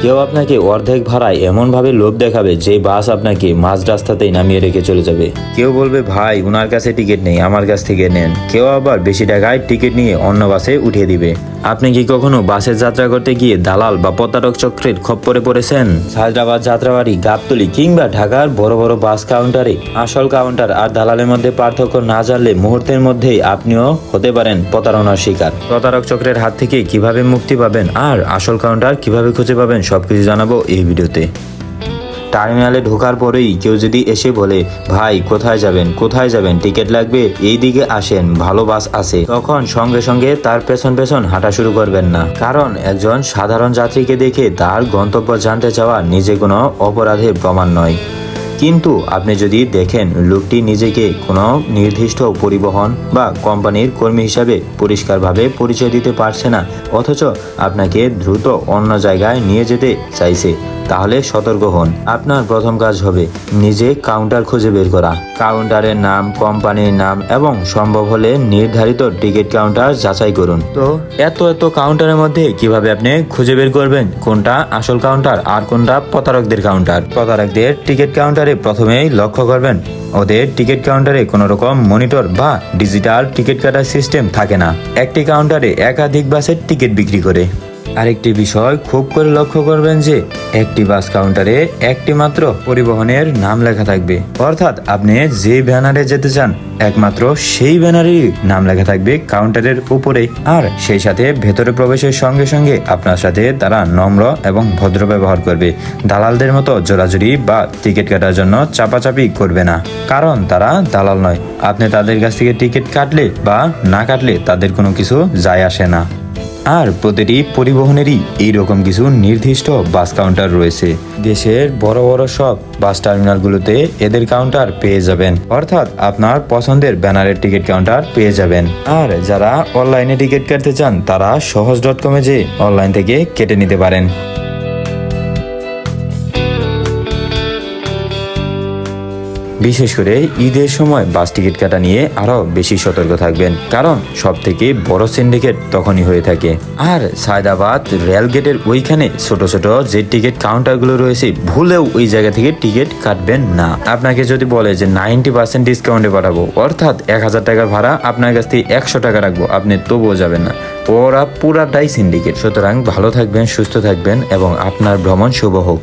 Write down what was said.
কেউ আপনাকে অর্ধেক ভাড়ায় এমনভাবে লোভ দেখাবে যে বাস আপনাকে মাঝ রাস্তাতেই নামিয়ে রেখে চলে যাবে। কেউ বলবে ভাই ওনার কাছে টিকিট নেই, আমার কাছ থেকে নেন। কেউ আবার বেশি টাকায় টিকিট নিয়ে অন্য বাসে উঠিয়ে দিবে। আপনি কি কখনো বাসে যাত্রা করতে গিয়ে দালাল বা প্রতারক চক্রের খপ্পরে পড়েছেন? হায়দ্রাবাদ, যাত্রাবাড়ি, গাবতলী কিংবা ঢাকার বড় বড় বাস কাউন্টারে আসল কাউন্টার আর দালালের মধ্যে পার্থক্য না জানলে মুহূর্তের মধ্যেই আপনিও হতে পারেন প্রতারণার শিকার। প্রতারক চক্রের হাত থেকে কিভাবে মুক্তি পাবেন আর আসল কাউন্টার কিভাবে খুঁজে পাবেন সবকিছু জানাবো এই ভিডিওতে। টার্মিনালে ঢোকার পরেই কেউ যদি এসে বলে ভাই কোথায় যাবেন টিকিট লাগবে, এই দিকে আসেন ভালো বাস আছে, তখন সঙ্গে সঙ্গে তার পেছন পেছন হাঁটা শুরু করবেন না। কারণ একজন সাধারণ যাত্রীকে দেখে তার গন্তব্য জানতে চাওয়া নিজে কোনো অপরাধের প্রমাণ নয়। কিন্তু আপনি যদি দেখেন লোকটি নিজেকে কোনো নির্দিষ্ট পরিবহন বা কোম্পানির কর্মী হিসাবে পরিষ্কারভাবে পরিচয় দিতে পারছে না, অথচ আপনাকে দ্রুত অন্য জায়গায় নিয়ে যেতে চাইছে, তাহলে সতর্ক হন। আপনার প্রথম কাজ হবে নিজে কাউন্টার খুঁজে বের করা। কাউন্টারের নাম, কোম্পানির নাম এবং সম্ভব হলে নির্ধারিত টিকিট কাউন্টার যাচাই করুন। তো এত কাউন্টারের মধ্যে কিভাবে আপনি খুঁজে বের করবেন কোনটা আসল কাউন্টার আর কোনটা প্রতারকদের কাউন্টার? প্রতারকদের টিকিট কাউন্টারে প্রথমেই লক্ষ্য করবেন ওদের টিকিট কাউন্টারে কোনো রকম মনিটর বা ডিজিটাল টিকিট কাটার সিস্টেম থাকে না। একটি কাউন্টারে একাধিক বাসের টিকিট বিক্রি করে। আরেকটি বিষয় খুব করে লক্ষ্য করবেন যে একটি বাস কাউন্টারে একটি মাত্র পরিবহনের নাম লেখা থাকবে, অর্থাৎ আপনি যে ব্যানারে যেতে চান একমাত্র সেই ব্যানারেরই নাম লেখা থাকবে কাউন্টারের উপরে। আর সেই সাথে ভেতরে প্রবেশের সঙ্গে সঙ্গে আপনার সাথে তারা নম্র এবং ভদ্র ব্যবহার করবে। দালালদের মতো জোরাজুরি বা টিকিট কাটার জন্য চাপাচাপি করবে না, কারণ তারা দালাল নয়। আপনি তাদের কাছ থেকে টিকিট কাটলে বা না কাটলে তাদের কোনো কিছু যায় আসে না। আর প্রতিটি পরিবহনেরই এইরকম কিছু নির্দিষ্ট বাস কাউন্টার রয়েছে। দেশের বড় বড় সব বাস টার্মিনালগুলোতে এদের কাউন্টার পেয়ে যাবেন, অর্থাৎ আপনার পছন্দের ব্যানারের টিকিট কাউন্টার পেয়ে যাবেন। আর যারা অনলাইনে টিকিট কাটতে চান তারা সহজ.com-এ যে অনলাইন থেকে কেটে নিতে পারেন। বিশেষ করে ঈদের সময় বাস টিকিট কাটা নিয়ে আরো বেশি সতর্ক থাকবেন, কারণ সব থেকে বড় সিন্ডিকেট তখনই হয়ে থাকে। আর সায়দাবাদ রেল গেটের ওইখানে ছোট ছোট যে টিকিট কাউন্টারগুলো রয়েছে ভুলেও ওই জায়গা থেকে টিকিট কাটবেন না। আপনাকে যদি বলে যে 90% ডিসকাউন্টে পাঠাবো, অর্থাৎ 1000 টাকার ভাড়া আপনার কাছ থেকে 100 টাকা রাখবো, আপনি তবুও যাবেন না। ওরা পুরাটাই সিন্ডিকেট। সুতরাং ভালো থাকবেন, সুস্থ থাকবেন এবং আপনার ভ্রমণ শুভ হোক।